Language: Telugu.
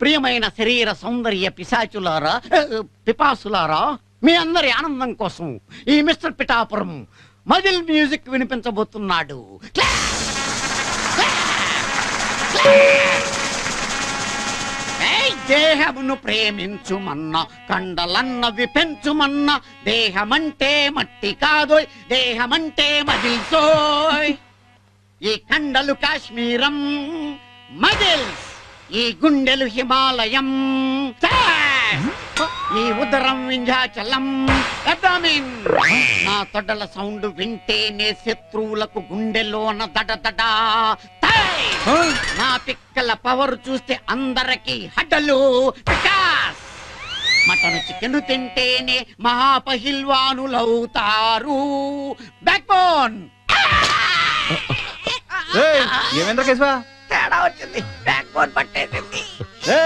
ప్రియమైన శరీర సౌందర్య పిశాచులారా, పిపాసులారా, మీ అందరి ఆనందం కోసం ఈ మిస్టర్ పిఠాపురం మజిల్ మ్యూజిక్ వినిపించబోతున్నాడు. దేహమును ప్రేమించుమన్నా, కండలన్నవి పెంచుమన్నా, దేహమంటే మట్టి కాదోయ్, దేహమంటే మజిల్సోయ్. ఈ కండలు కాశ్మీరం మజిల్స్, ఈ గుండెలు హిమాలయం, ఈ ఉదరం వింధ్యాచలం. నా తొడల సౌండ్ వింటేనే శత్రువులకు గుండెలోన దడదడ. నా పిక్కల పవర్ చూస్తే అందరికి హడ్డలు. మటన్ చికెన్ తింటేనే మహాపహిల్వానులవుతారు. Back bone. ఏమేంద్ర కేశవ తేడా వచ్చింది, బ్యాక్ బోన్ పట్టేసింది.